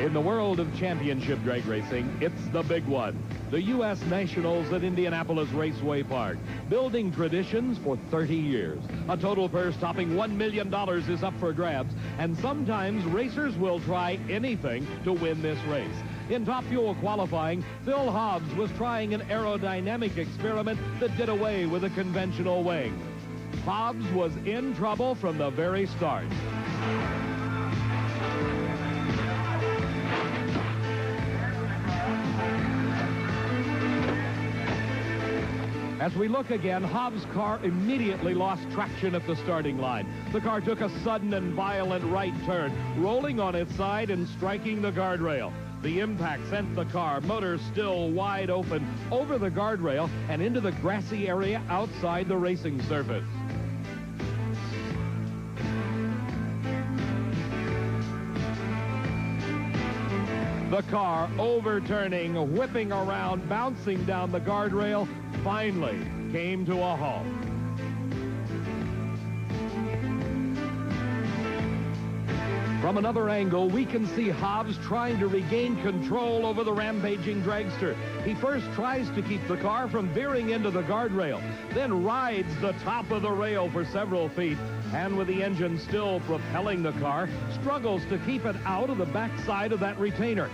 In the world of championship drag racing, it's the big one. The U.S. Nationals at Indianapolis Raceway Park, building traditions for 30 years. A total purse topping $1 million is up for grabs, and sometimes racers will try anything to win this race. In Top Fuel qualifying, Phil Hobbs was trying an aerodynamic experiment that did away with a conventional wing. Hobbs was in trouble from the very start. As we look again, Hobbs' car immediately lost traction at the starting line. The car took a sudden and violent right turn, rolling on its side and striking the guardrail. The impact sent the car, motor still wide open, over the guardrail and into the grassy area outside the racing surface. The car overturning, whipping around, bouncing down the guardrail, finally came to a halt. From another angle, we can see Hobbs trying to regain control over the rampaging dragster. He first tries to keep the car from veering into the guardrail, then rides the top of the rail for several feet, and with the engine still propelling the car, struggles to keep it out of the backside of that retainer.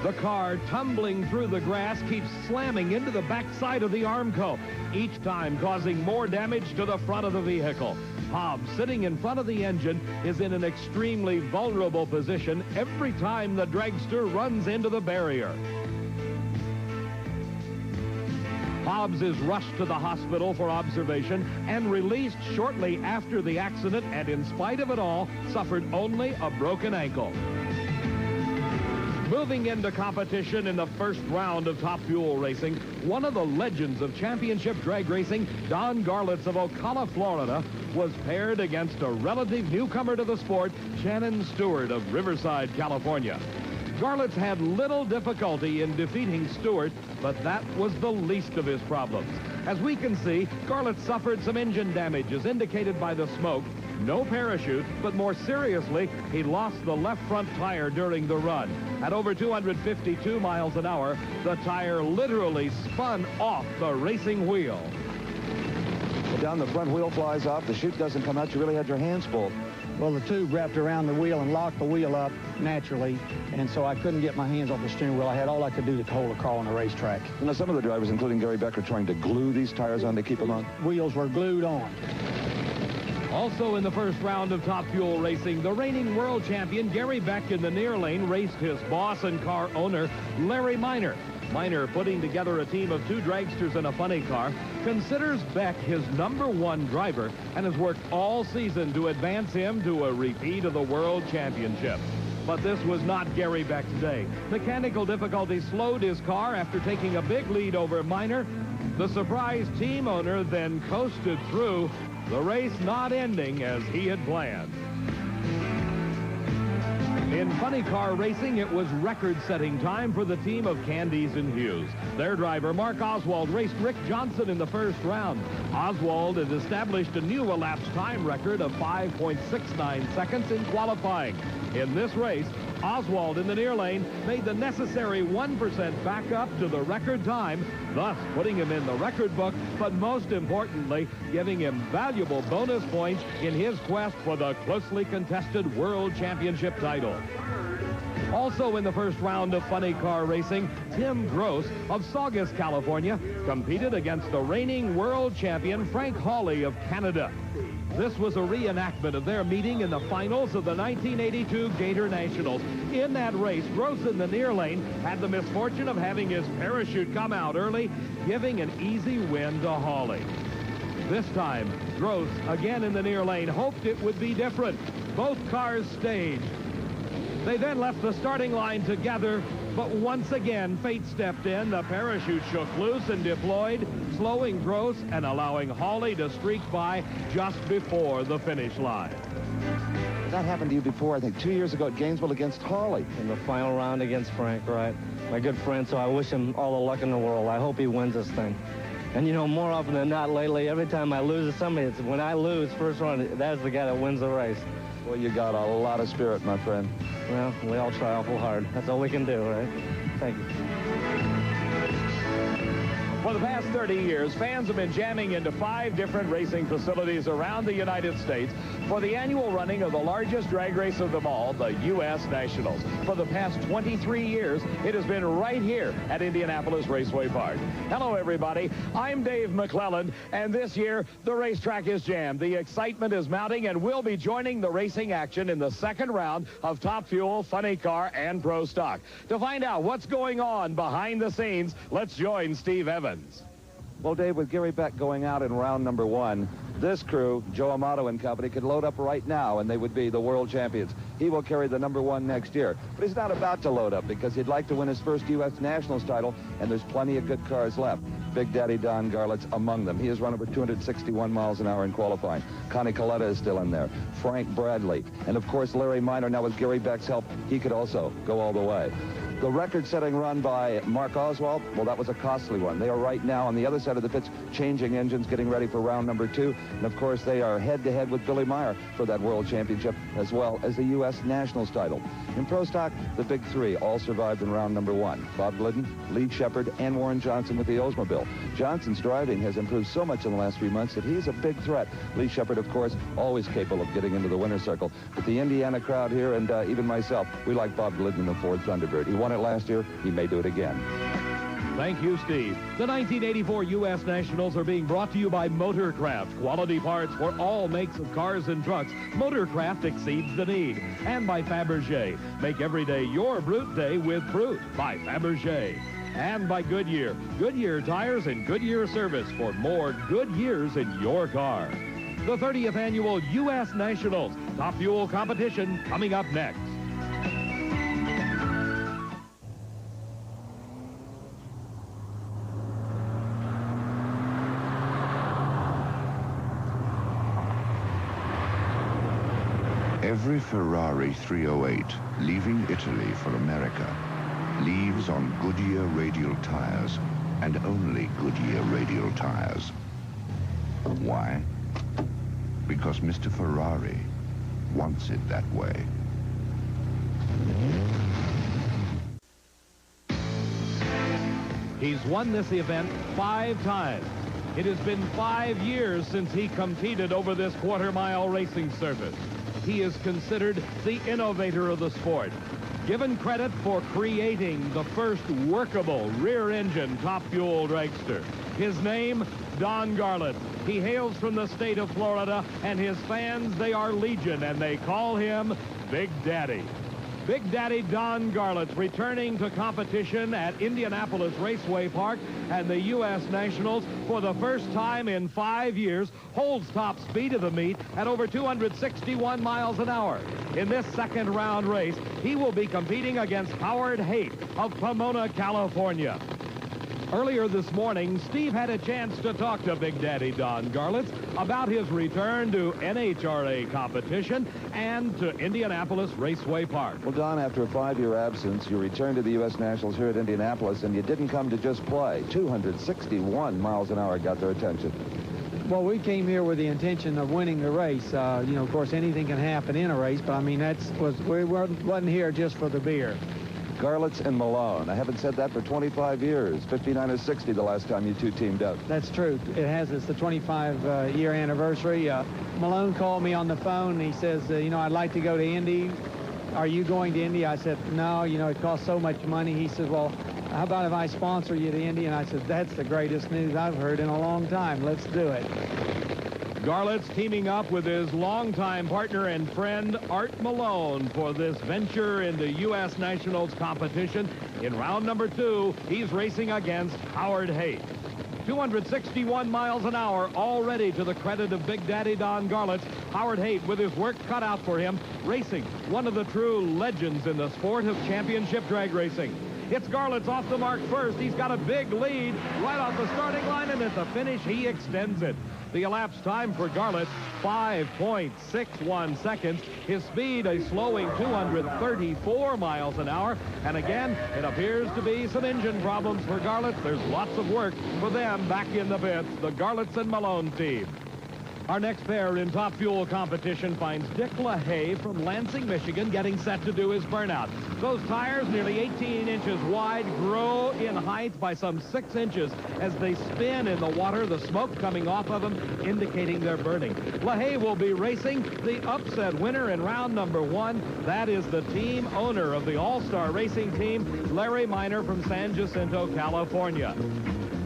The car, tumbling through the grass, keeps slamming into the backside of the Armco, each time causing more damage to the front of the vehicle. Hobbs, sitting in front of the engine, is in an extremely vulnerable position every time the dragster runs into the barrier. Hobbs is rushed to the hospital for observation and released shortly after the accident, and in spite of it all, suffered only a broken ankle. Moving into competition in the first round of Top Fuel racing, one of the legends of championship drag racing, Don Garlits of Ocala, Florida, was paired against a relative newcomer to the sport, Shannon Stewart of Riverside, California. Garlits had little difficulty in defeating Stewart, but that was the least of his problems. As we can see, Garlits suffered some engine damage as indicated by the smoke. No parachute, but more seriously, he lost the left front tire during the run. At over 252 miles an hour, the tire literally spun off the racing wheel. Well, down the front wheel flies off, the chute doesn't come out, you really had your hands full. Well, the tube wrapped around the wheel and locked the wheel up naturally, and so I couldn't get my hands off the steering wheel. I had all I could do to hold the car on the racetrack. You know, some of the drivers, including Gary Beck, are trying to glue these tires on to keep them on. Wheels were glued on. Also in the first round of Top Fuel racing, the reigning world champion Gary Beck in the near lane raced his boss and car owner, Larry Miner. Miner, putting together a team of two dragsters and a funny car, considers Beck his #1 driver and has worked all season to advance him to a repeat of the World Championship. But this was not Gary Beck's day. Mechanical difficulties slowed his car after taking a big lead over Miner. The surprise team owner then coasted through, the race not ending as he had planned. In funny car racing, it was record-setting time for the team of Candies and Hughes. Their driver, Mark Oswald, raced Rick Johnson in the first round. Oswald has established a new elapsed time record of 5.69 seconds in qualifying. In this race, Oswald in the near lane made the necessary 1% back up to the record time, thus putting him in the record book, but most importantly, giving him valuable bonus points in his quest for the closely contested World Championship title. Also in the first round of funny car racing, Tim Gross of Saugus, California, competed against the reigning world champion Frank Hawley of Canada. This was a reenactment of their meeting in the finals of the 1982 Gator Nationals. In that race, Gross in the near lane had the misfortune of having his parachute come out early, giving an easy win to Hawley. This time, Gross, again in the near lane, hoped it would be different. Both cars staged. They then left the starting line together, but once again, fate stepped in. The parachute shook loose and deployed, slowing Gross and allowing Hawley to streak by just before the finish line. That happened to you before, I think, 2 years ago at Gainesville against Hawley. In the final round against Frank, right? My good friend, so I wish him all the luck in the world. I hope he wins this thing. And, you know, more often than not lately, every time I lose to somebody, it's when I lose first round, that's the guy that wins the race. Well, you got a lot of spirit, my friend. Well, we all try awful hard. That's all we can do, right? Thank you. For the past 30 years, fans have been jamming into 5 different racing facilities around the United States for the annual running of the largest drag race of them all, the U.S. Nationals. For the past 23 years, it has been right here at Indianapolis Raceway Park. Hello, everybody. I'm Dave McClelland, and this year, the racetrack is jammed. The excitement is mounting, and we'll be joining the racing action in the second round of Top Fuel, Funny Car, and Pro Stock. To find out what's going on behind the scenes, let's join Steve Evans. Well, Dave, with Gary Beck going out in round number 1, this crew, Joe Amato and company, could load up right now, and they would be the world champions. He will carry the number 1 next year. But he's not about to load up because he'd like to win his first U.S. Nationals title, and there's plenty of good cars left. Big Daddy Don Garlett's among them. He has run over 261 miles an hour in qualifying. Connie Coletta is still in there. Frank Bradley. And, of course, Larry Minor. Now, with Gary Beck's help, he could also go all the way. The record-setting run by Mark Oswald, well, that was a costly one. They are right now on the other side of the pits, changing engines, getting ready for round number 2. And, of course, they are head-to-head with Billy Meyer for that World Championship, as well as the U.S. Nationals title. In Pro Stock, the big 3 all survived in round number 1. Bob Glidden, Lee Shepard, and Warren Johnson with the Oldsmobile. Johnson's driving has improved so much in the last 3 months that he's a big threat. Lee Shepard, of course, always capable of getting into the winner's circle. But the Indiana crowd here, and even myself, we like Bob Glidden in the Ford Thunderbird. He won it last year. He may do it again. Thank you, Steve. The 1984 U.S. Nationals are being brought to you by Motorcraft. Quality parts for all makes of cars and trucks. Motorcraft exceeds the need. And by Fabergé. Make every day your Brute Day with Brute by Fabergé. And by Goodyear. Goodyear tires and Goodyear service for more good years in your car. The 30th annual U.S. Nationals Top Fuel competition coming up next. Every Ferrari 308 leaving Italy for America leaves on Goodyear radial tires, and only Goodyear radial tires. Why? Because Mr. Ferrari wants it that way. He's won this event 5 times. It has been 5 years since he competed over this quarter-mile racing surface. He is considered the innovator of the sport, given credit for creating the first workable rear-engine Top Fuel dragster. His name, Don Garlett. He hails from the state of Florida, and his fans, they are legion, and they call him Big Daddy. Big Daddy Don Garlett returning to competition at Indianapolis Raceway Park, and the U.S. Nationals for the first time in 5 years holds top speed of the meet at over 261 miles an hour. In this second round race, he will be competing against Howard Haight of Pomona, California. Earlier this morning, Steve had a chance to talk to Big Daddy Don Garlett about his return to NHRA competition and to Indianapolis Raceway Park. Well, Don, after a 5-year absence, you returned to the U.S. Nationals here at Indianapolis, and you didn't come to just play. 261 miles an hour got their attention. Well, we came here with the intention of winning the race. You know, of course, anything can happen in a race, but I mean, we wasn't here just for the beer. Garlett's and Malone. I haven't said that for 25 years. 59 or 60 the last time you two teamed up. That's true. It's the 25-year anniversary. Malone called me on the phone, and he says, you know, I'd like to go to Indy. Are you going to Indy? I said, no, you know, it costs so much money. He said, well, how about if I sponsor you to Indy? And I said, that's the greatest news I've heard in a long time. Let's do it. Garlett's teaming up with his longtime partner and friend, Art Malone, for this venture into U.S. Nationals competition. In round number 2, he's racing against Howard Haight. 261 miles an hour already to the credit of Big Daddy Don Garlett. Howard Haight with his work cut out for him, racing one of the true legends in the sport of championship drag racing. It's Garlett's off the mark first. He's got a big lead right off the starting line, and at the finish, he extends it. The elapsed time for Garlett, 5.61 seconds. His speed, a slowing 234 miles an hour. And again, it appears to be some engine problems for Garlett. There's lots of work for them back in the pits, the Garletts and Malone team. Our next pair in Top Fuel competition finds Dick LaHaye from Lansing, Michigan, getting set to do his burnout. Those tires, nearly 18 inches wide, grow in height by some 6 inches as they spin in the water, the smoke coming off of them indicating they're burning. LaHaye will be racing the upset winner in round number 1. That is the team owner of the All-Star Racing Team, Larry Minor from San Jacinto, California.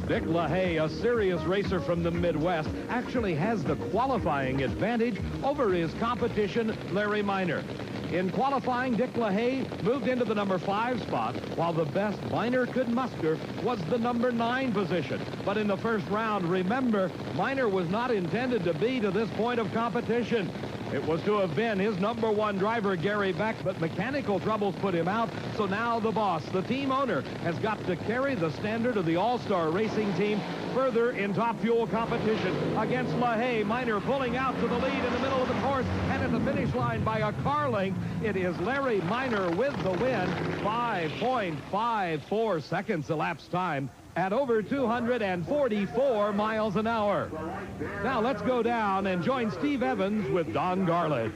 Dick LaHaye, a serious racer from the Midwest, actually has the qualifying advantage over his competition, Larry Minor. In qualifying, Dick LaHaye moved into the number 5 spot, while the best Minor could muster was the number 9 position. But in the first round, remember, Minor was not intended to be to this point of competition. It was to have been his number 1 driver, Gary Beck, but mechanical troubles put him out. So now the boss, the team owner, has got to carry the standard of the All-Star Racing Team further in Top Fuel competition against LaHaye. Minor pulling out to the lead in the middle of the course, and at the finish line by a car length, it is Larry Minor with the win. 5.54 seconds elapsed time at over 244 miles an hour. Now let's go down and join Steve Evans with Don Garlett.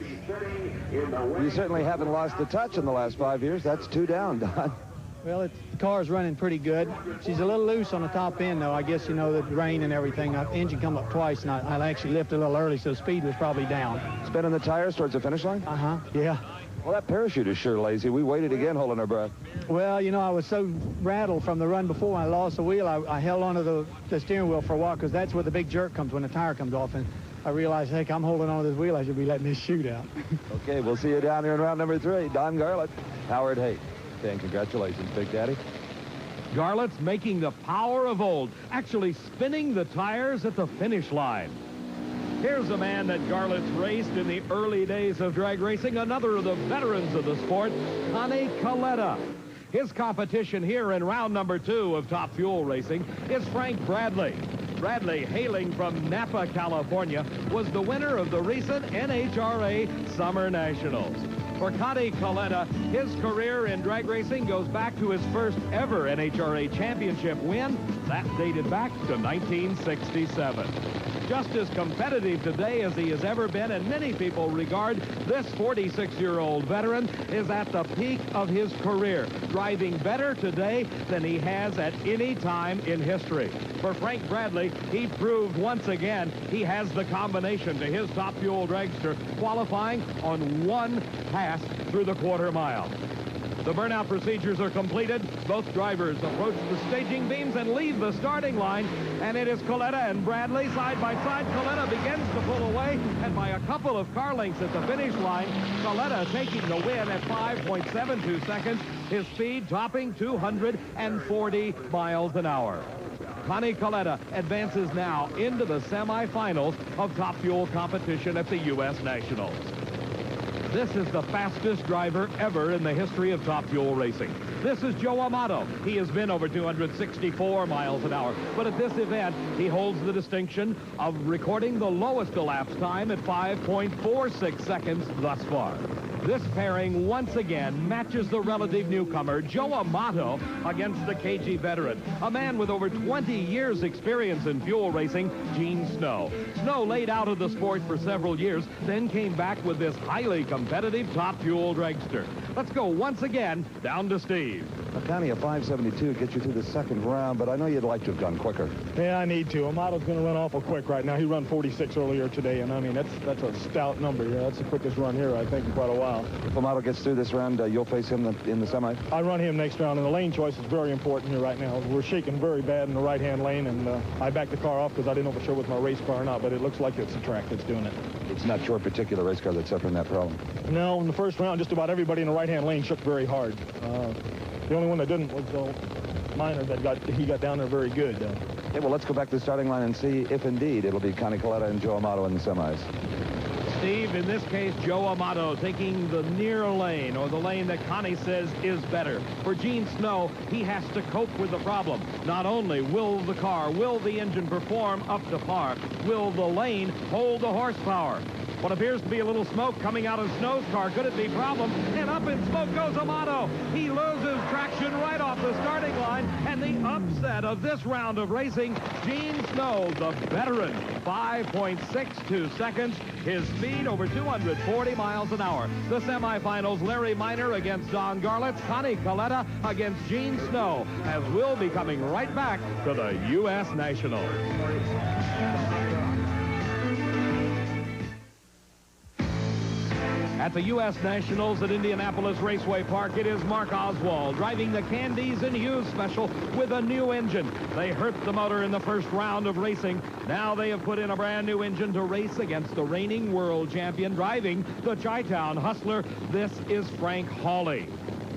You certainly haven't lost the touch in the last 5 years. That's 2 down, Don. Well, the car's running pretty good. She's a little loose on the top end, though. I guess, you know, the rain and everything. The engine come up twice, and I actually lifted a little early, so speed was probably down. Spinning the tires towards the finish line? Uh-huh, yeah. Well, that parachute is sure lazy. We waited again holding our breath. Well, you know, I was so rattled from the run before I lost the wheel. I held onto the steering wheel for a while because that's where the big jerk comes when the tire comes off. And I realized, heck, I'm holding on to this wheel. I should be letting this chute out. Okay, we'll see you down here in round number 3. Don Garlett, Howard Haight. And congratulations, Big Daddy. Garlett's making the power of old, actually spinning the tires at the finish line. Here's a man that Garlett's raced in the early days of drag racing, another of the veterans of the sport, Connie Coletta. His competition here in round number 2 of Top Fuel Racing is Frank Bradley. Bradley, hailing from Napa, California, was the winner of the recent NHRA Summer Nationals. For Connie Coletta, his career in drag racing goes back to his first ever NHRA championship win. That dated back to 1967. Just as competitive today as he has ever been, and many people regard this 46-year-old veteran is at the peak of his career, driving better today than he has at any time in history. For Frank Bradley, he proved once again he has the combination to his Top Fuel dragster, qualifying on 1 pass through the quarter mile. The burnout procedures are completed. Both drivers approach the staging beams and leave the starting line. And it is Coletta and Bradley side by side. Coletta begins to pull away, and by a couple of car lengths at the finish line, Coletta taking the win at 5.72 seconds. His speed topping 240 miles an hour. Connie Coletta advances now into the semifinals of Top Fuel competition at the U.S. Nationals. This is the fastest driver ever in the history of Top Fuel Racing. This is Joe Amato. He has been over 264 miles an hour. But at this event, he holds the distinction of recording the lowest elapsed time at 5.46 seconds thus far. This pairing once again matches the relative newcomer, Joe Amato, against the KG veteran, a man with over 20 years experience in fuel racing, Gene Snow. Snow laid out of the sport for several years, then came back with this highly competitive Top Fuel dragster. Let's go once again down to Steve. Now, Connie, a 5.72 gets you through the second round, but I know you'd like to have done quicker. Yeah, I need to. Amato's going to run awful quick right now. He ran 46 earlier today, and I mean, that's a stout number. Yeah, that's the quickest run here, I think, in quite a while. If Amato gets through this round, you'll face him in the semi? I run him next round, and the lane choice is very important here right now. We're shaking very bad in the right-hand lane, and I backed the car off because I didn't know for sure with my race car or not, but it looks like it's the track that's doing it. It's not your particular race car that's suffering that problem? No, in the first round, just about everybody in the right-hand lane shook very hard. The only one that didn't was Minor that he got down there very good. Okay, well, let's go back to the starting line and see if indeed it'll be Connie Coletta and Joe Amato in the semis. Steve, in this case, Joe Amato taking the near lane, or the lane that Connie says is better. For Gene Snow, he has to cope with the problem. Not only will the engine perform up to par, will the lane hold the horsepower? What appears to be a little smoke coming out of Snow's car. Could it be problem? And up in smoke goes Amato. He loses traction right off the starting line. And the upset of this round of racing, Gene Snow, the veteran, 5.62 seconds. His speed over 240 miles an hour. The semifinals, Larry Minor against Don Garlitz, Connie Coletta against Gene Snow, as we'll be coming right back to the U.S. Nationals. At the U.S. Nationals at Indianapolis Raceway Park, it is Mark Oswald driving the Candies and Hughes special with a new engine. They hurt the motor in the first round of racing. Now they have put in a brand new engine to race against the reigning world champion driving the Chi-Town Hustler. This is Frank Hawley.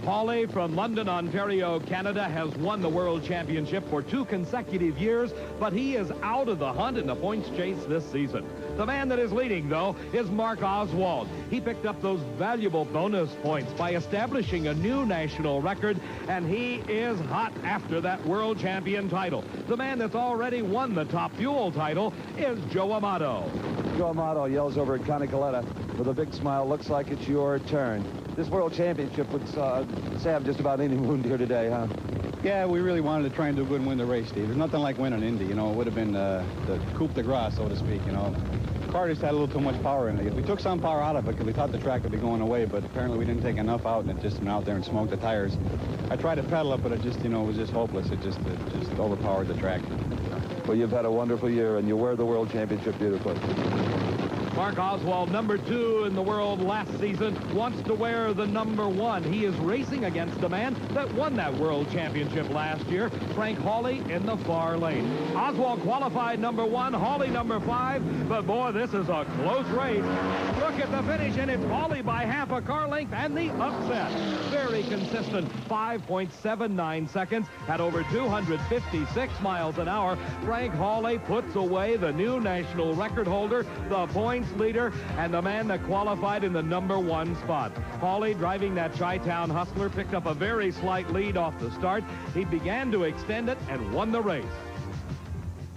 Hawley from London, Ontario, Canada, has won the World Championship for 2 consecutive years, but he is out of the hunt in the points chase this season. The man that is leading, though, is Mark Oswald. He picked up those valuable bonus points by establishing a new national record, and he is hot after that World Champion title. The man that's already won the Top Fuel title is Joe Amato. Joe Amato yells over at Connie Coletta with a big smile. Looks like it's your turn. This World Championship would salve just about any wound here today, huh? Yeah, we really wanted to try and do good and win the race, Steve. There's nothing like winning Indy, you know. It would have been the coup de grace, so to speak, you know. The car just had a little too much power in it. We took some power out of it because we thought the track would be going away, but apparently we didn't take enough out, and it just went out there and smoked the tires. I tried to pedal it, but it just, you know, it was just hopeless. It just overpowered the track. Well, you've had a wonderful year, and you wear the World Championship beautifully. Mark Oswald, number 2 in the world last season, wants to wear the number 1. He is racing against the man that won that World Championship last year, Frank Hawley, in the far lane. Oswald qualified number 1, Hawley number 5, but boy, this is a close race. Look at the finish, and it's Hawley by half a car length, and the upset. Very consistent, 5.79 seconds at over 256 miles an hour. Frank Hawley puts away the new national record holder, the points leader, and the man that qualified in the number 1 spot. Hawley, driving that Chi-Town Hustler, picked up a very slight lead off the start. He began to extend it and won the race.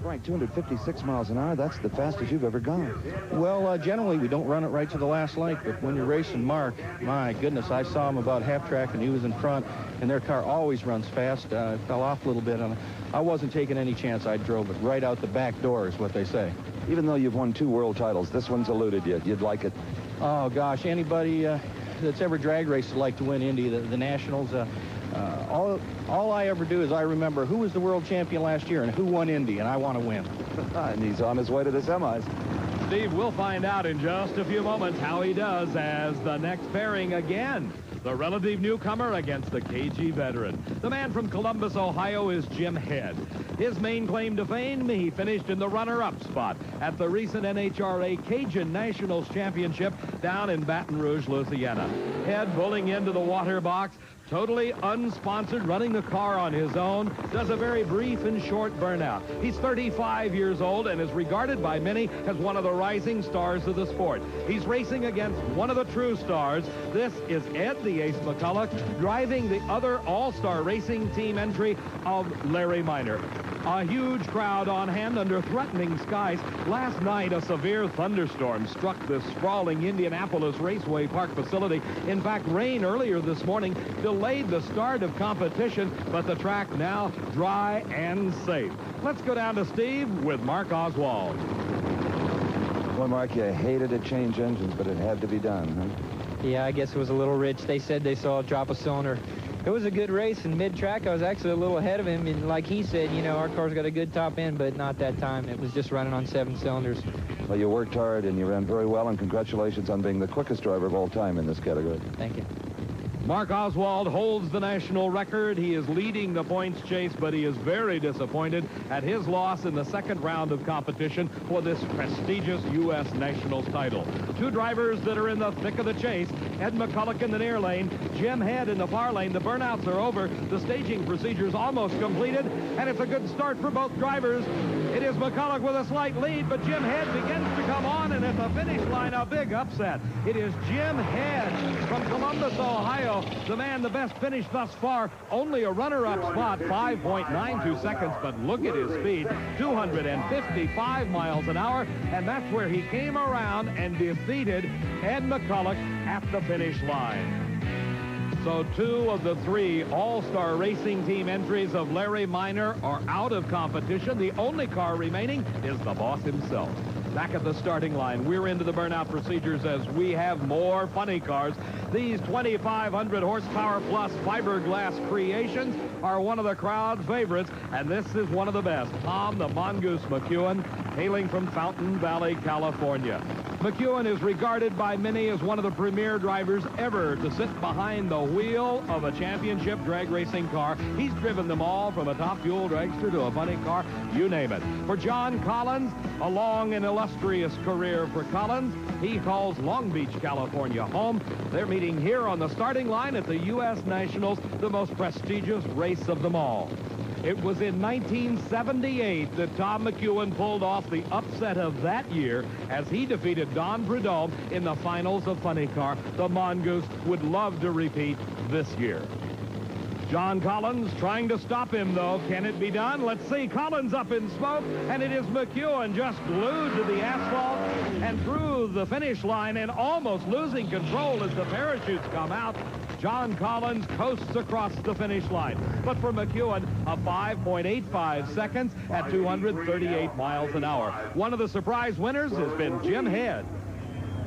Frank, 256 miles an hour, that's the fastest you've ever gone. Well, generally, we don't run it right to the last length, but when you're racing Mark, my goodness, I saw him about half track, and he was in front, and their car always runs fast. Fell off a little bit on it. I wasn't taking any chance. I drove it right out the back door, is what they say. Even though you've won 2 world titles, this one's eluded you. You'd like it? Oh, gosh, anybody that's ever drag raced would like to win Indy, the Nationals. All I ever do is I remember who was the world champion last year and who won Indy, and I want to win. And he's on his way to the semis. Steve, we'll find out in just a few moments how he does as the next pairing again. The relative newcomer against the KG veteran. The man from Columbus, Ohio, is Jim Head. His main claim to fame, he finished in the runner-up spot at the recent NHRA Cajun Nationals Championship down in Baton Rouge, Louisiana. Head pulling into the water box, totally unsponsored, running the car on his own, does a very brief and short burnout. He's 35 years old and is regarded by many as one of the rising stars of the sport. He's racing against one of the true stars. This is Ed the Ace McCulloch, driving the other all-star racing team entry of Larry Minor. A huge crowd on hand under threatening skies. Last night, a severe thunderstorm struck this sprawling Indianapolis Raceway Park facility. In fact, rain earlier this morning delayed the start of competition, but the track now dry and safe. Let's go down to Steve with Mark Oswald. Well, Mark, you hated to change engines, but it had to be done, huh? Yeah, I guess it was a little rich. They said they saw a drop a cylinder. It was a good race, and mid-track I was actually a little ahead of him, and like he said, you know, our car's got a good top end, but not that time. It was just running on 7 cylinders. Well, you worked hard, and you ran very well, and congratulations on being the quickest driver of all time in this category. Thank you. Mark Oswald holds the national record. He is leading the points chase, but he is very disappointed at his loss in the second round of competition for this prestigious U.S. Nationals title. 2 drivers that are in the thick of the chase, Ed McCulloch in the near lane, Jim Head in the far lane. The burnouts are over. The staging procedure is almost completed, and it's a good start for both drivers. It is McCulloch with a slight lead, but Jim Head begins to come on, and at the finish line, a big upset. It is Jim Head from Columbus, Ohio, the man the best finish thus far. Only a runner-up spot, 5.92 seconds, but look at his speed, 255 miles an hour, and that's where he came around and defeated Ed McCulloch at the finish line. So 2 of the 3 All-Star Racing Team entries of Larry Minor are out of competition. The only car remaining is the boss himself. Back at the starting line, we're into the burnout procedures as we have more funny cars. These 2,500 horsepower plus fiberglass creations are one of the crowd favorites, and this is one of the best. Tom the Mongoose McEwen, hailing from Fountain Valley, California. McEwen is regarded by many as one of the premier drivers ever to sit behind the wheel of a championship drag racing car. He's driven them all, from a top fuel dragster to a funny car, you name it. For John Collins, a long and illustrious career for Collins. He calls Long Beach, California home. They're meeting here on the starting line at the U.S. Nationals, the most prestigious race of them all. It was in 1978 that Tom McEwen pulled off the upset of that year as he defeated Don Prudhomme in the finals of Funny Car. The Mongoose would love to repeat this year. John Collins trying to stop him, though. Can it be done? Let's see. Collins up in smoke, and it is McEwen just glued to the asphalt and through the finish line and almost losing control as the parachutes come out. John Collins coasts across the finish line. But for McEwen, a 5.85 seconds at 238 miles an hour. One of the surprise winners has been Jim Head.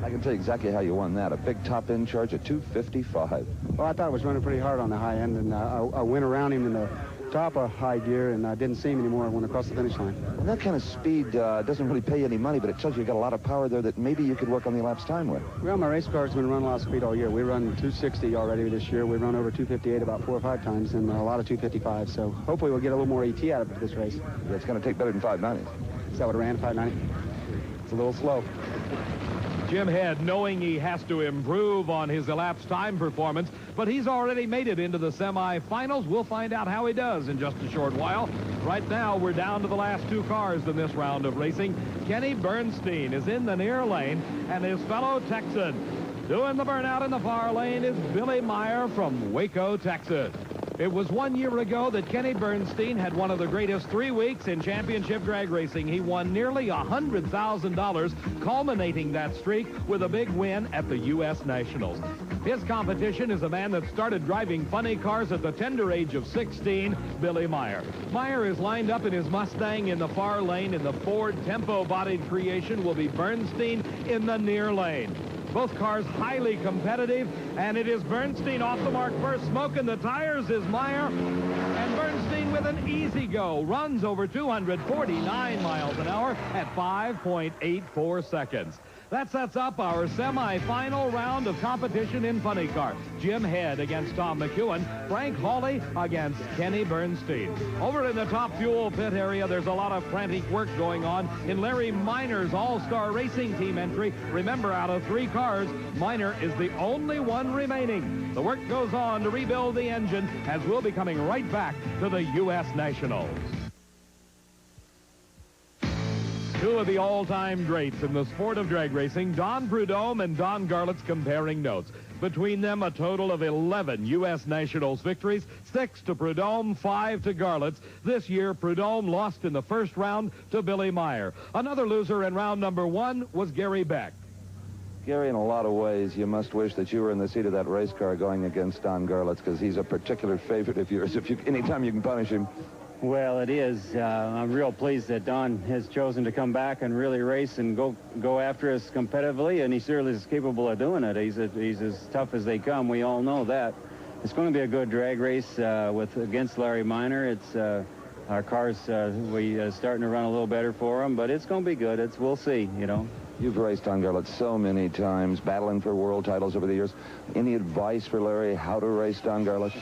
I can tell you exactly how you won that. A big top-end charge at 255. Well, I thought it was running pretty hard on the high end, and I went around him in the top of high gear, and I didn't see him anymore when I crossed the finish line. Well, that kind of speed doesn't really pay you any money, but it tells you got a lot of power there that maybe you could work on the elapsed time with. Well, my race car's been running a lot of speed all year. We run 260 already this year. We run over 258 about 4 or 5 times, and a lot of 255. So hopefully we'll get a little more ET out of it this race. Yeah, it's going to take better than 590. Is that what it ran, 590? It's a little slow. Jim Head, knowing he has to improve on his elapsed time performance, but he's already made it into the semifinals. We'll find out how he does in just a short while. Right now, we're down to the last 2 cars in this round of racing. Kenny Bernstein is in the near lane, and his fellow Texan doing the burnout in the far lane is Billy Meyer from Waco, Texas. It was 1 year ago that Kenny Bernstein had one of the greatest 3 weeks in championship drag racing. He won nearly $100,000, culminating that streak with a big win at the U.S. Nationals. His competition is a man that started driving funny cars at the tender age of 16, Billy Meyer. Meyer is lined up in his Mustang in the far lane, and the Ford tempo-bodied creation will be Bernstein in the near lane. Both cars highly competitive, and it is Bernstein off the mark first. Smoking the tires is Meyer, and Bernstein with an easy go. Runs over 249 miles an hour at 5.84 seconds. That sets up our semifinal round of competition in funny car. Jim Head against Tom McEwen. Frank Hawley against Kenny Bernstein. Over in the top fuel pit area, there's a lot of frantic work going on in Larry Minor's All-Star Racing Team entry. Remember, out of 3 cars, Minor is the only one remaining. The work goes on to rebuild the engine as we'll be coming right back to the U.S. Nationals. 2 of the all-time greats in the sport of drag racing, Don Prudhomme and Don Garlits, comparing notes. Between them, a total of 11 U.S. Nationals victories, 6 to Prudhomme, 5 to Garlits. This year, Prudhomme lost in the first round to Billy Meyer. Another loser in round number 1 was Gary Beck. Gary, in a lot of ways, you must wish that you were in the seat of that race car going against Don Garlits, because he's a particular favorite of yours. Anytime you can punish him. Well, it is. I'm real pleased that Don has chosen to come back and really race and go after us competitively, and he certainly is capable of doing it. He's as tough as they come. We all know that. It's going to be a good drag race against Larry Minor. It's our cars starting to run a little better for him, but it's going to be good. We'll see, you know. You've raced Don Garlits so many times, battling for world titles over the years. Any advice for Larry how to race Don Garlits?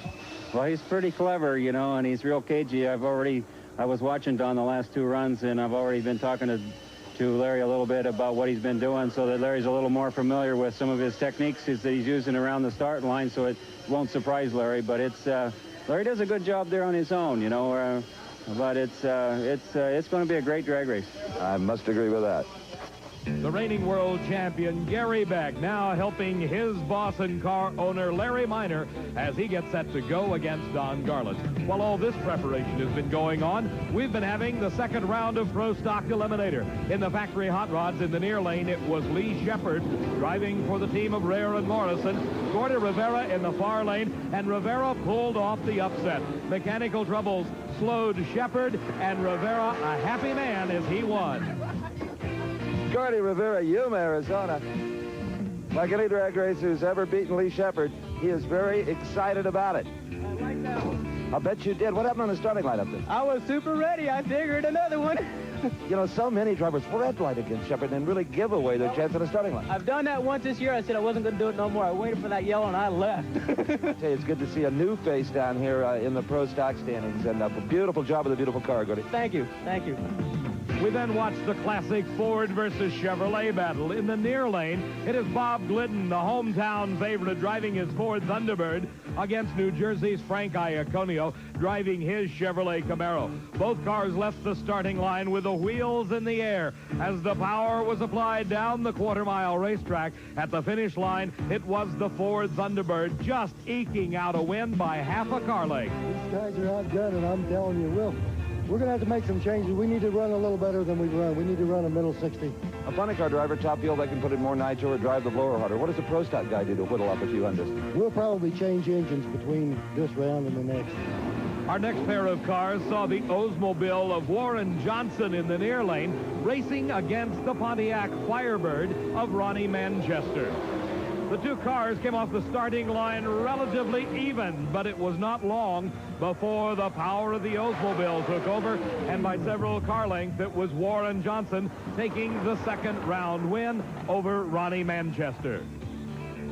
Well, he's pretty clever, you know, and he's real cagey. I was watching Don the last 2 runs, and I've already been talking to Larry a little bit about what he's been doing, so that Larry's a little more familiar with some of his techniques that he's using around the start line, so it won't surprise Larry. But Larry does a good job there on his own, you know. but it's going to be a great drag race. I must agree with that. The reigning world champion, Gary Beck, now helping his boss and car owner, Larry Minor, as he gets set to go against Don Garland. While all this preparation has been going on, we've been having the second round of Pro Stock Eliminator. In the factory hot rods in the near lane, it was Lee Shepard driving for the team of Rare and Morrison. Gordy Rivera in the far lane, and Rivera pulled off the upset. Mechanical troubles slowed Shepard, and Rivera a happy man as he won. Gordy Rivera, Yuma, Arizona. Like any drag racer who's ever beaten Lee Shepard, he is very excited about it. I like that one. I bet you did. What happened on the starting line up there? I was super ready. I figured another one. You know, so many drivers red light against Shepard and really give away their chance at the starting line. I've done that once this year. I said I wasn't going to do it no more. I waited for that yellow, and I left. Hey, it's good to see a new face down here in the Pro Stock standings, and a beautiful job with a beautiful car, Gordy. Thank you. Thank you. We then watched the classic Ford versus Chevrolet battle. In the near lane, it is Bob Glidden, the hometown favorite, driving his Ford Thunderbird against New Jersey's Frank Iaconio, driving his Chevrolet Camaro. Both cars left the starting line with the wheels in the air as the power was applied down the quarter-mile racetrack. At the finish line, it was the Ford Thunderbird just eking out a win by half a car length. These guys are outgunned, and I'm telling you, we're going to have to make some changes. We need to run a little better than we've run. We need to run a middle 60. A funny car driver, top fuel, they can put in more nitro or drive the blower harder. What does a Pro Stock guy do to whittle up a few hundreds? We'll probably change engines between this round and the next. Our next pair of cars saw the Oldsmobile of Warren Johnson in the near lane racing against the Pontiac Firebird of Ronnie Manchester. The two cars came off the starting line relatively even, but it was not long before the power of the Oldsmobile took over, and by several car lengths, it was Warren Johnson taking the second round win over Ronnie Manchester.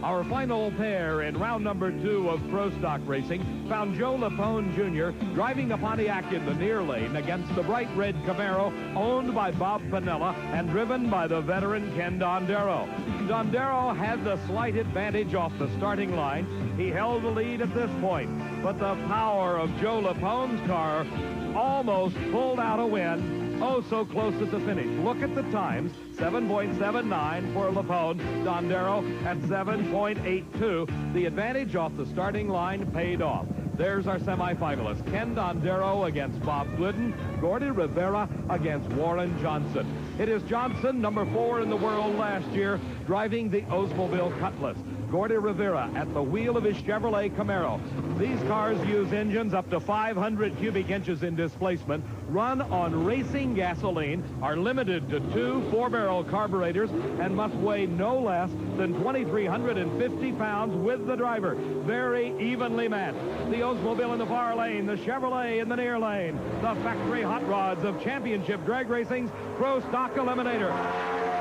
Our final pair in round number 2 of Pro Stock Racing found Joe Lapone Jr. driving the Pontiac in the near lane against the bright red Camaro owned by Bob Piniella and driven by the veteran Ken Dondero. Dondero had the slight advantage off the starting line. He held the lead at this point, but the power of Joe Lapone's car almost pulled out a win. Oh, so close at the finish. Look at the times. 7.79 for Lapone. Dondero at 7.82. The advantage off the starting line paid off. There's our semifinalists. Ken Dondero against Bob Glidden. Gordy Rivera against Warren Johnson. It is Johnson, number 4 in the world last year, driving the Oldsmobile Cutlass. Gordy Rivera at the wheel of his Chevrolet Camaro. These cars use engines up to 500 cubic inches in displacement, run on racing gasoline, are limited to 2 4-barrel carburetors, and must weigh no less than 2,350 pounds with the driver. Very evenly matched. The Oldsmobile in the far lane, the Chevrolet in the near lane. The factory hot rods of championship drag racing's Pro Stock Eliminator.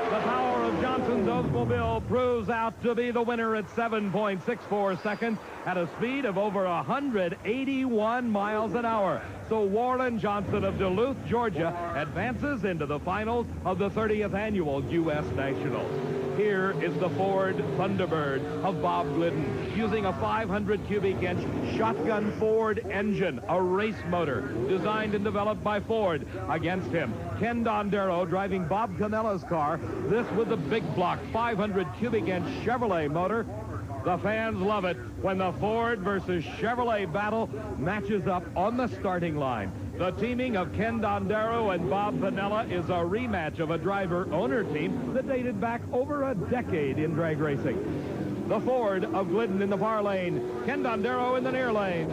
The power of Johnson's Oldsmobile proves out to be the winner at 7.64 seconds at a speed of over 181 miles an hour. So Warren Johnson of Duluth, Georgia, advances into the finals of the 30th annual U.S. Nationals. Here is the Ford Thunderbird of Bob Glidden, using a 500 cubic inch shotgun Ford engine, a race motor designed and developed by Ford. Against him, Ken Dondero driving Bob Canella's car, this with the big block 500 cubic inch Chevrolet motor. The fans love it when the Ford versus Chevrolet battle matches up on the starting line. The teaming of Ken Dondero and Bob Piniella is a rematch of a driver-owner team that dated back over a decade in drag racing. The Ford of Glidden in the far lane, Ken Dondero in the near lane.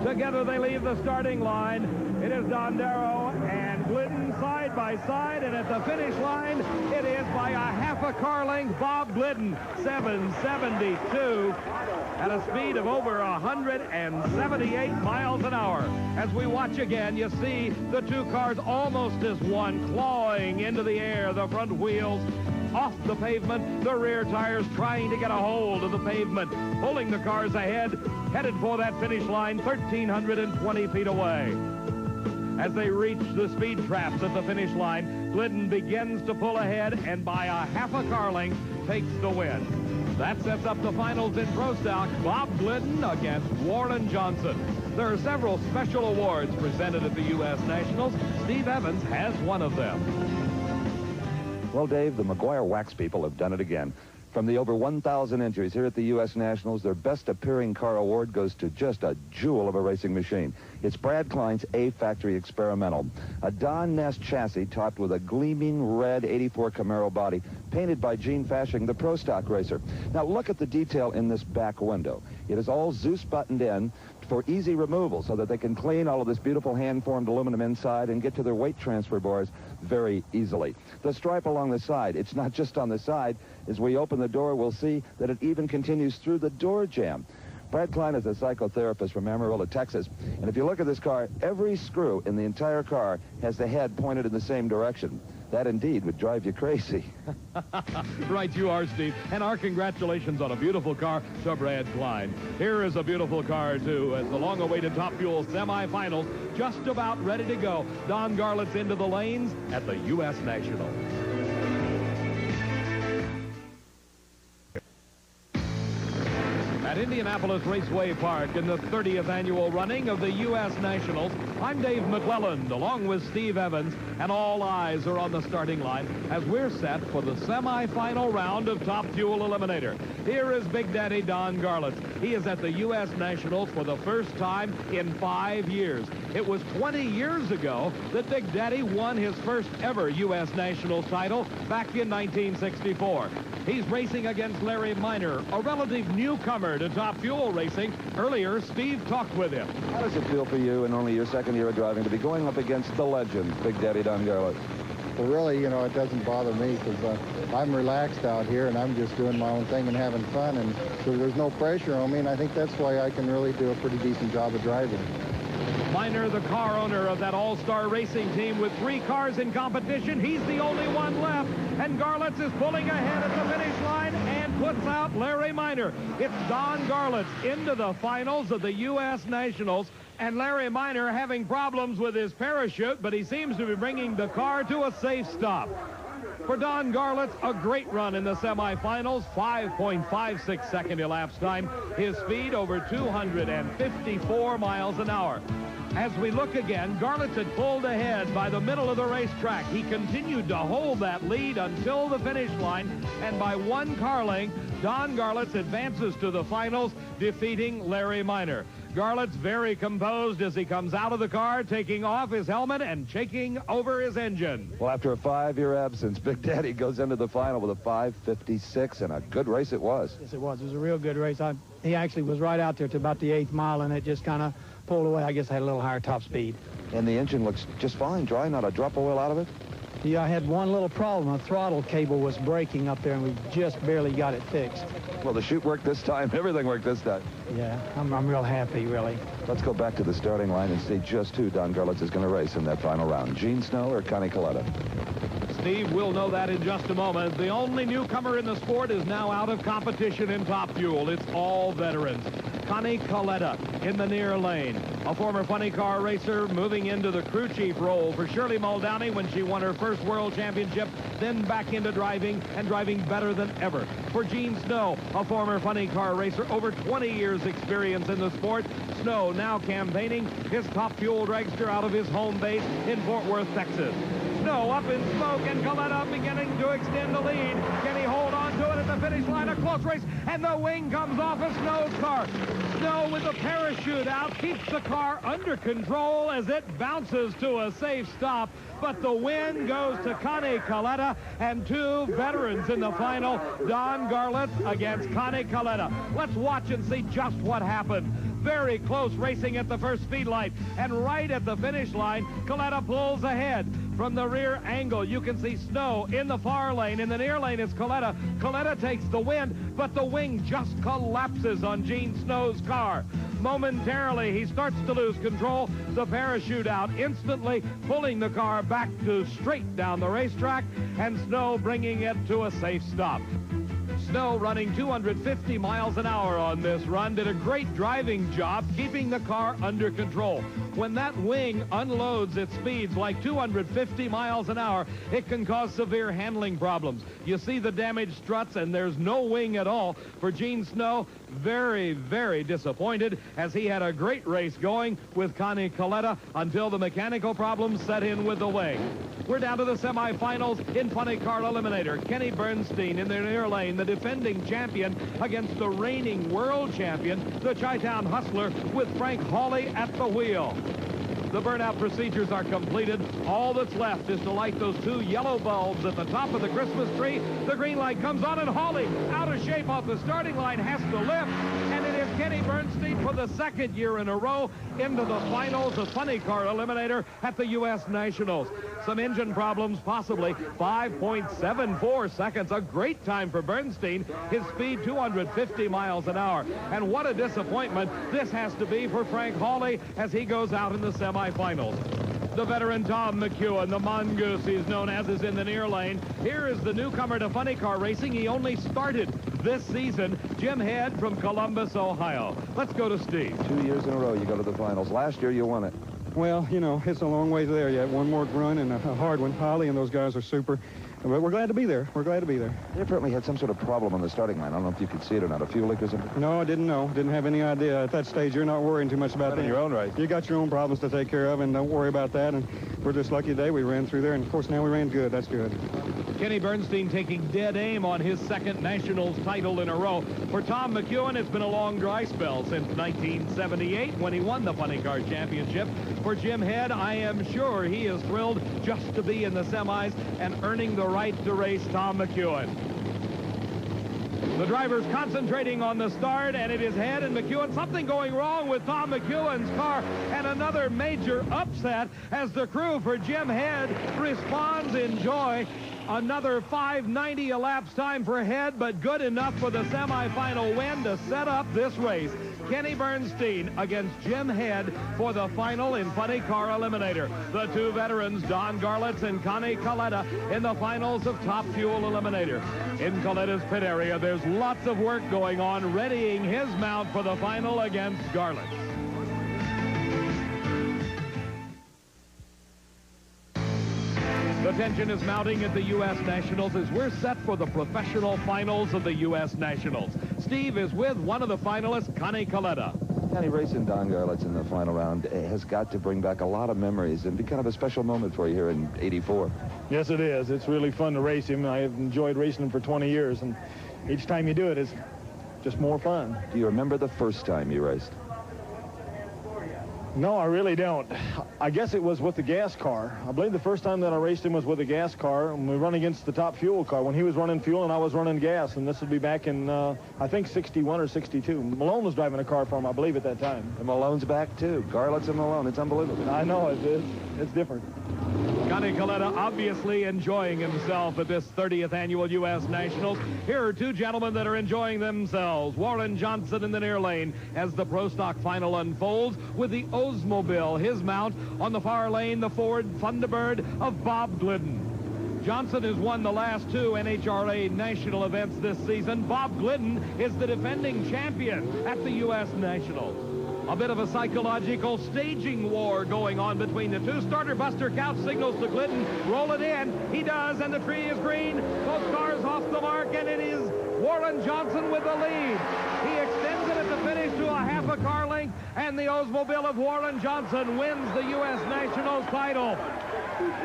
Together they leave the starting line. It is Dondero and Glidden side by side, and at the finish line, it is by a half a car length Bob Glidden, 7.72 at a speed of over 178 miles an hour. As we watch again, you see the two cars almost as one, clawing into the air, the front wheels off the pavement, the rear tires trying to get a hold of the pavement, pulling the cars ahead, headed for that finish line 1,320 feet away. As they reach the speed traps at the finish line, Glidden begins to pull ahead and by a half a car length takes the win. That sets up the finals in Pro Stock. Bob Glidden against Warren Johnson. There are several special awards presented at the U.S. Nationals. Steve Evans has one of them. Well, Dave, the McGuire Wax people have done it again. From the over 1,000 entries here at the U.S. Nationals, their Best Appearing Car Award goes to just a jewel of a racing machine. It's Brad Klein's A-Factory Experimental, a Don Ness chassis topped with a gleaming red 84 Camaro body, painted by Gene Fashing, the Pro Stock racer. Now, look at the detail in this back window. It is all Zeus buttoned in for easy removal so that they can clean all of this beautiful hand-formed aluminum inside and get to their weight transfer bars very easily. The stripe along the side, it's not just on the side. As we open the door, we'll see that it even continues through the door jamb. Brad Klein is a psychotherapist from Amarillo, Texas. And if you look at this car, every screw in the entire car has the head pointed in the same direction. That indeed would drive you crazy. Right you are, Steve. And our congratulations on a beautiful car to Brad Klein. Here is a beautiful car, too, as the long-awaited Top Fuel semifinals just about ready to go. Don Garlett's into the lanes at the U.S. National. At Indianapolis Raceway Park in the 30th annual running of the U.S. Nationals, I'm Dave McClelland, along with Steve Evans, and all eyes are on the starting line as we're set for the semifinal round of Top Fuel Eliminator. Here is Big Daddy Don Garlits. He is at the U.S. Nationals for the first time in 5 years. It was 20 years ago that Big Daddy won his first ever U.S. Nationals title back in 1964. He's racing against Larry Minor, a relative newcomer to Top Fuel racing. Earlier, Steve talked with him. How does it feel for you in only your second year of driving to be going up against the legend, Big Daddy Don Garlits? Well, really, you know, it doesn't bother me because I'm relaxed out here and I'm just doing my own thing and having fun, and so there's no pressure on me, and I think that's why I can really do a pretty decent job of driving. Minor, the car owner of that all-star racing team with 3 cars in competition. He's the only one left, and Garlits is pulling ahead at the finish line and puts out Larry Minor. It's Don Garlits into the finals of the U.S. Nationals, and Larry Minor having problems with his parachute, but he seems to be bringing the car to a safe stop. For Don Garlits, a great run in the semifinals, 5.56 second elapsed time. His speed over 254 miles an hour. As we look again, Garlits had pulled ahead by the middle of the racetrack. He continued to hold that lead until the finish line, and by 1 car length, Don Garlits advances to the finals, defeating Larry Minor. Garlits very composed as he comes out of the car, taking off his helmet and shaking over his engine. Well, after a 5-year absence, Big Daddy goes into the final with a 5.56, and a good race it was. Yes, it was. It was a real good race. He actually was right out there to about the 8th mile, and it just kind of pulled away. I guess I had a little higher top speed. And the engine looks just fine, dry, not a drop of oil out of it? Yeah, I had one little problem. The throttle cable was breaking up there, and we just barely got it fixed. Well, the chute worked this time. Everything worked this time. Yeah, I'm real happy, really. Let's go back to the starting line and see just who Don Garlits is going to race in that final round. Gene Snow or Connie Coletta? Steve will know that in just a moment. The only newcomer in the sport is now out of competition in Top Fuel. It's all veterans. Connie Coletta in the near lane. A former funny car racer moving into the crew chief role for Shirley Muldowney when she won her first world championship, then back into driving and driving better than ever. For Gene Snow, a former funny car racer, over 20 years experience in the sport. Snow now campaigning his Top Fuel dragster out of his home base in Fort Worth, Texas. Snow up in smoke, and Coletta beginning to extend the lead. Can he hold on to it at the finish line? A close race, and the wing comes off of Snow's car. Snow with the parachute out keeps the car under control as it bounces to a safe stop. But the win goes to Connie Coletta, and 2 veterans in the final, Don Garlits against Connie Coletta. Let's watch and see just what happened. Very close racing at the first speed light, and right at the finish line, Coletta pulls ahead. From the rear angle, you can see Snow in the far lane. In the near lane is Coletta. Coletta takes the win, but the wing just collapses on Gene Snow's car. Momentarily, he starts to lose control. The parachute out instantly, pulling the car back to straight down the racetrack, and Snow bringing it to a safe stop. Snow, running 250 miles an hour on this run, did a great driving job keeping the car under control. When that wing unloads at speeds like 250 miles an hour, it can cause severe handling problems. You see the damaged struts, and there's no wing at all. For Gene Snow, very, very disappointed, as he had a great race going with Connie Coletta until the mechanical problems set in with the wing. We're down to the semifinals in Funny Car Eliminator. Kenny Bernstein in the near lane, the defending champion, against the reigning world champion, the Chi-Town Hustler, with Frank Hawley at the wheel. The burnout procedures are completed. All that's left is to light those two yellow bulbs at the top of the Christmas tree. The green light comes on, and Hawley, out of shape off the starting line, has to lift. And it is Kenny Bernstein for the second year in a row into the finals of Funny Car Eliminator at the U.S. Nationals. Some engine problems, possibly. 5.74 seconds, a great time for Bernstein. His speed, 250 miles an hour. And what a disappointment this has to be for Frank Hawley as he goes out in the semifinals. The veteran Tom McEwen, the mongoose he's known as, is in the near lane. Here is the newcomer to Funny Car Racing. He only started this season, Jim Head from Columbus, Ohio. Let's go to Steve. 2 years in a row you go to the finals. Last year you won it. Well, you know, it's a long ways there yet. One more run and a hard one. Holly and those guys are super. But we're glad to be there. We're glad to be there. You apparently had some sort of problem on the starting line. I don't know if you could see it or not. A fuel leak or something? No, I didn't know. Didn't have any idea. At that stage, you're not worrying too much about that. In your own race. You got your own problems to take care of, and don't worry about that. And we're just lucky today we ran through there. And, of course, now we ran good. That's good. Kenny Bernstein taking dead aim on his second Nationals title in a row. For Tom McEwen, it's been a long dry spell since 1978 when he won the Funny Car Championship. For Jim Head, I am sure he is thrilled just to be in the semis and earning the right to race Tom McEwen. The driver's concentrating on the start, and it is Head and McEwen. Something going wrong with Tom McEwen's car, and another major upset as the crew for Jim Head responds in joy. Another 5:90 elapsed time for Head, but good enough for the semifinal win to set up this race. Kenny Bernstein against Jim Head for the final in Funny Car Eliminator. The two veterans, Don Garlitz and Connie Coletta, in the finals of Top Fuel Eliminator. In Coletta's pit area, there's lots of work going on, readying his mount for the final against Garlitz. The tension is mounting at the U.S. Nationals as we're set for the professional finals of the U.S. Nationals. Steve is with one of the finalists, Connie Coletta. Connie, racing Don Garlitz in the final round has got to bring back a lot of memories and be kind of a special moment for you here in '84. Yes, it is. It's really fun to race him. I have enjoyed racing him for 20 years, and each time you do it, it's just more fun. Do you remember the first time you raced? No, I really don't. I guess it was with the gas car. I believe the first time that I raced him was with a gas car, and we run against the Top Fuel car when he was running fuel and I was running gas, and this would be back in, I think, 61 or 62. Malone was driving a car for him, I believe, at that time. And Malone's back, too. Garlitz and Malone. It's unbelievable. I know. It's different. Connie Coletta obviously enjoying himself at this 30th annual U.S. Nationals. Here are two gentlemen that are enjoying themselves. Warren Johnson in the near lane as the Pro Stock final unfolds with the Oldsmobile, his mount. On the far lane, the Ford Thunderbird of Bob Glidden. Johnson has won the last two NHRA national events this season. Bob Glidden is the defending champion at the U.S. Nationals. A bit of a psychological staging war going on between the two. Starter Buster Couch signals to Glidden. Roll it in. He does, and the tree is green. Both cars off the mark, and it is Warren Johnson with the lead. He extends it at the finish to a half a car length, and the Oldsmobile of Warren Johnson wins the U.S. Nationals title.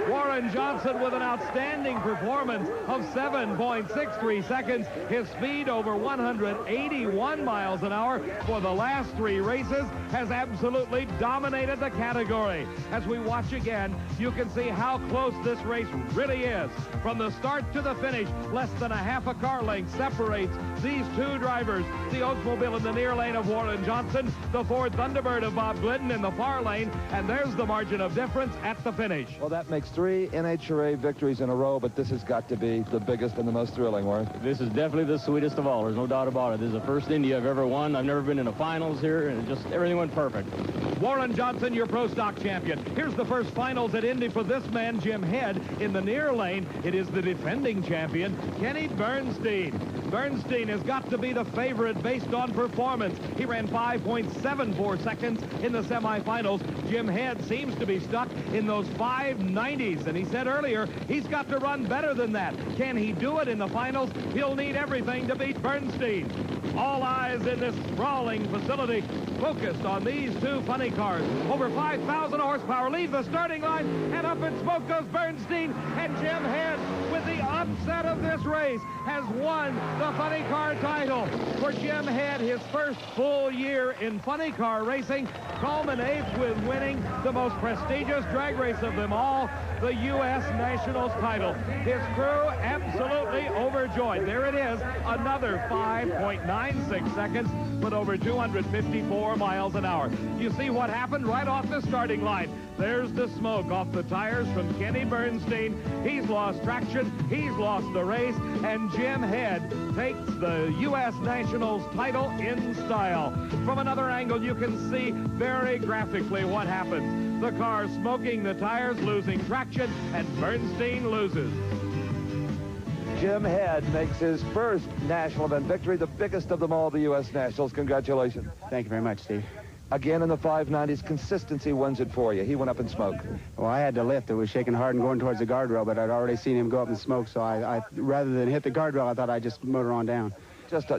Warren Johnson with an outstanding performance of 7.63 seconds. His speed over 181 miles an hour for the last three races has absolutely dominated the category. As we watch again, you can see how close this race really is. From the start to the finish, less than a half a car length separates these two drivers. The Oldsmobile in the near lane of Warren Johnson, the Ford Thunderbird of Bob Glidden in the far lane, and there's the margin of difference at the finish. Well, that makes 3 NHRA victories in a row, but this has got to be the biggest and the most thrilling, Warren. This is definitely the sweetest of all. There's no doubt about it. This is the first Indy I've ever won. I've never been in the finals here, and just everything went perfect. Warren Johnson, your Pro Stock champion. Here's the first finals at Indy for this man, Jim Head. In the near lane, it is the defending champion, Kenny Bernstein. Bernstein has got to be the favorite based on performance. He ran 5.74 seconds in the semifinals. Jim Head seems to be stuck in those 590s, and he said earlier he's got to run better than that. Can he do it in the finals? He'll need everything to beat Bernstein. All eyes in this sprawling facility focused on these two funny cars. Over 5,000 horsepower lead the starting line, and up in smoke goes Bernstein, and Jim Head, with the upset of this race, has won the funny car title. For Jim Head, his first full year in funny car racing culminates with winning the most prestigious drag race of them all, the U.S. Nationals title. His crew absolutely overjoyed. There it is, another 5.96 seconds, but over 254 miles an hour. You see what happened right off the starting line. There's the smoke off the tires from Kenny Bernstein. He's lost traction, he's lost the race, and Jim Head takes the U.S. Nationals title in style. From another angle, you can see very graphically what happens. The car smoking the tires, losing traction, and Bernstein loses. Jim Head makes his first national event victory, the biggest of them all, the U.S. Nationals. Congratulations. Thank you very much, Steve. Again in the 590s, consistency wins it for you. He went up in smoke. Well, I had to lift. It was shaking hard and going towards the guardrail, but I'd already seen him go up in smoke, so I rather than hit the guardrail, I thought I'd just motor on down.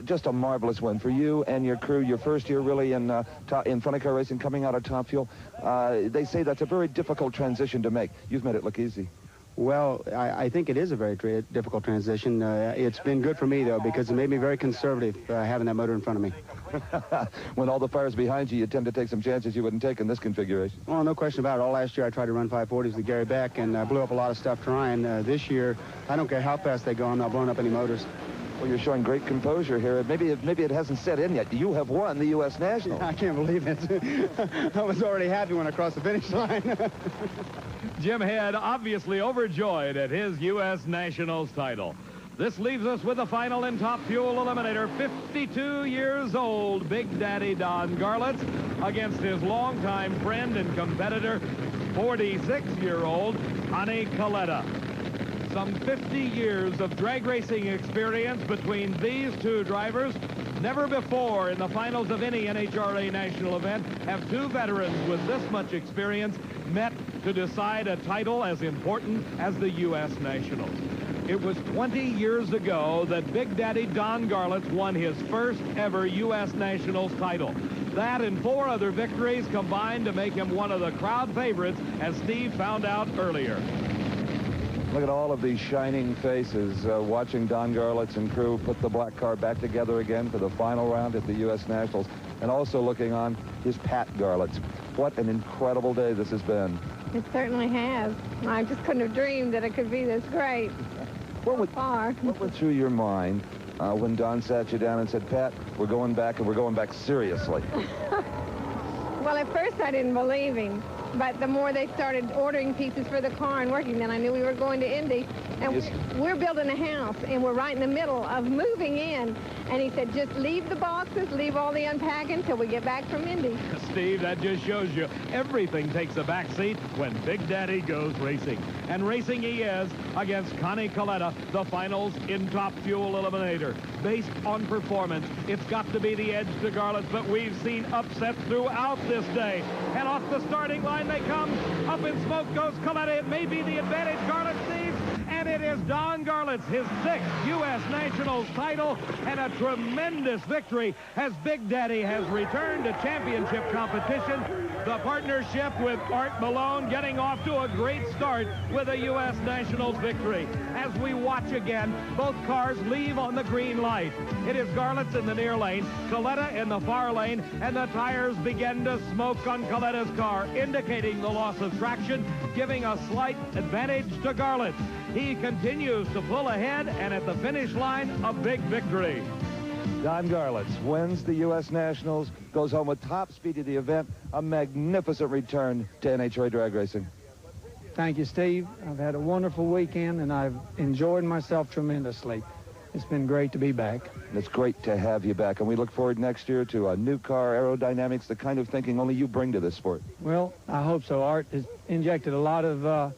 Just a marvelous win for you and your crew. Your first year really in funny car racing, coming out of Top Fuel. They say that's a very difficult transition to make. You've made it look easy. Well, I think it is a very difficult transition. It's been good for me, though, because it made me very conservative having that motor in front of me. When all the fire's behind you, you tend to take some chances you wouldn't take in this configuration. Well, no question about it. All last year, I tried to run 540s with Gary Beck, and blew up a lot of stuff trying. This year, I don't care how fast they go. I'm not blowing up any motors. Well, you're showing great composure here. Maybe it hasn't set in yet. You have won the U.S. National. I can't believe it. I was already happy when I crossed the finish line. Jim Head obviously overjoyed at his U.S. Nationals title. This leaves us with the final in Top Fuel Eliminator. 52 years old, Big Daddy Don Garlits against his longtime friend and competitor, 46-year-old Connie Coletta. Some 50 years of drag racing experience between these two drivers. Never before in the finals of any NHRA national event have two veterans with this much experience met to decide a title as important as the U.S. Nationals. It was 20 years ago that Big Daddy Don Garlits won his first ever U.S. Nationals title. That and 4 other victories combined to make him one of the crowd favorites, as Steve found out earlier. Look at all of these shining faces watching Don Garlits and crew put the black car back together again for the final round at the U.S. Nationals. And also looking on is Pat Garlits. What an incredible day this has been. It certainly has. I just couldn't have dreamed that it could be this great. What went through your mind when Don sat you down and said, Pat, we're going back, and we're going back seriously? Well, at first I didn't believe him. But the more they started ordering pieces for the car and working, then I knew we were going to Indy. And we're building a house, and we're right in the middle of moving in. And he said, just leave the boxes, leave all the unpacking till we get back from Indy. Steve, that just shows you everything takes a back seat when Big Daddy goes racing. And racing he is against Connie Coletta, the finals in Top Fuel Eliminator. Based on performance, it's got to be the edge to Garlits, but we've seen upsets throughout this day. And off the starting line they come. Up in smoke goes Coletta. It may be the advantage Garlits sees. And it is Don Garlits, his 6th U.S. Nationals title, and a tremendous victory as Big Daddy has returned to championship competition. The partnership with Art Malone getting off to a great start with a U.S. Nationals victory. As we watch again, both cars leave on the green light. It is Garlits in the near lane, Coletta in the far lane, and the tires begin to smoke on Coletta's car, indicating the loss of traction, giving a slight advantage to Garlits. He continues to pull ahead, and at the finish line, a big victory. Don Garlits wins the U.S. Nationals, goes home with top speed of the event, a magnificent return to NHRA drag racing. Thank you, Steve. I've had a wonderful weekend, and I've enjoyed myself tremendously. It's been great to be back. It's great to have you back, and we look forward next year to a new car, aerodynamics, the kind of thinking only you bring to this sport. Well, I hope so. Art has injected a lot of,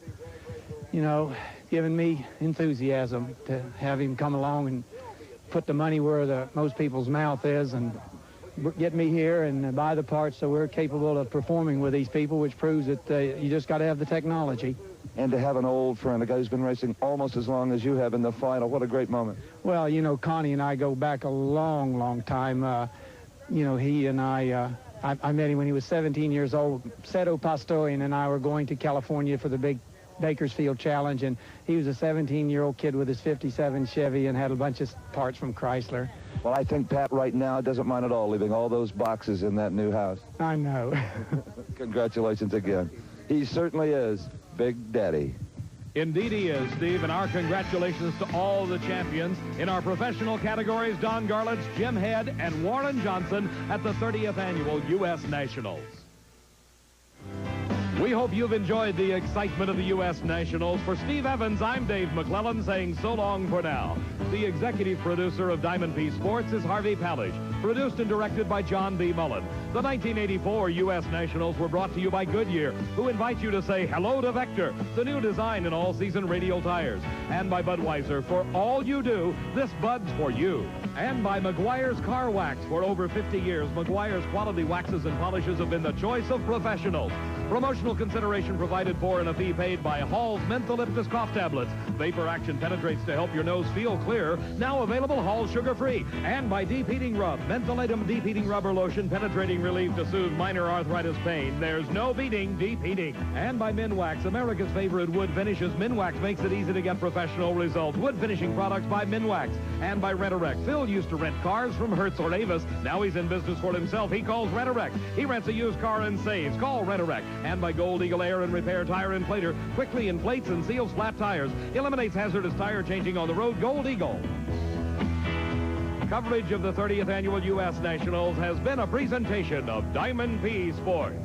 given me enthusiasm to have him come along and put the money where most people's mouth is and get me here and buy the parts so we're capable of performing with these people, which proves that you just got to have the technology. And to have an old friend, a guy who's been racing almost as long as you have in the final, what a great moment. Well, you know, Connie and I go back a long, long time. You know, he and I met him when he was 17 years old. Seto Pastorian and I were going to California for the big Bakersfield Challenge, and he was a 17-year-old kid with his 57 Chevy and had a bunch of parts from Chrysler. Well, I think Pat right now doesn't mind at all leaving all those boxes in that new house. I know. Congratulations again. He certainly is Big Daddy. Indeed he is, Steve, and our congratulations to all the champions in our professional categories, Don Garlitz, Jim Head, and Warren Johnson at the 30th Annual U.S. Nationals. We hope you've enjoyed the excitement of the U.S. Nationals. For Steve Evans, I'm Dave McClellan saying so long for now. The executive producer of Diamond P Sports is Harvey Palish, produced and directed by John B. Mullen. The 1984 U.S. Nationals were brought to you by Goodyear, who invite you to say hello to Vector, the new design in all-season radial tires, and by Budweiser. For all you do, this Bud's for you. And by Meguiar's Car Wax. For over 50 years, Meguiar's quality waxes and polishes have been the choice of professionals. Promotional consideration provided for and a fee paid by Hall's Mentholyptus Cough Tablets. Vapor action penetrates to help your nose feel clear. Now available Hall's sugar-free. And by Deep Heating Rub. Mentholatum Deep Heating Rubber Lotion, penetrating relief to soothe minor arthritis pain. There's no beating Deep Heating. And by Minwax, America's favorite wood finishes. Minwax makes it easy to get professional results. Wood finishing products by Minwax. And by Rent-A-Wreck. Phil used to rent cars from Hertz or Avis. Now he's in business for himself. He calls Rent-A-Wreck. He rents a used car and saves. Call Rent-A-Wreck. And by Gold Eagle Air and Repair Tire Inflator. Quickly inflates and seals flat tires. Eliminates hazardous tire changing on the road. Gold Eagle. Coverage of the 30th Annual U.S. Nationals has been a presentation of Diamond P Sports.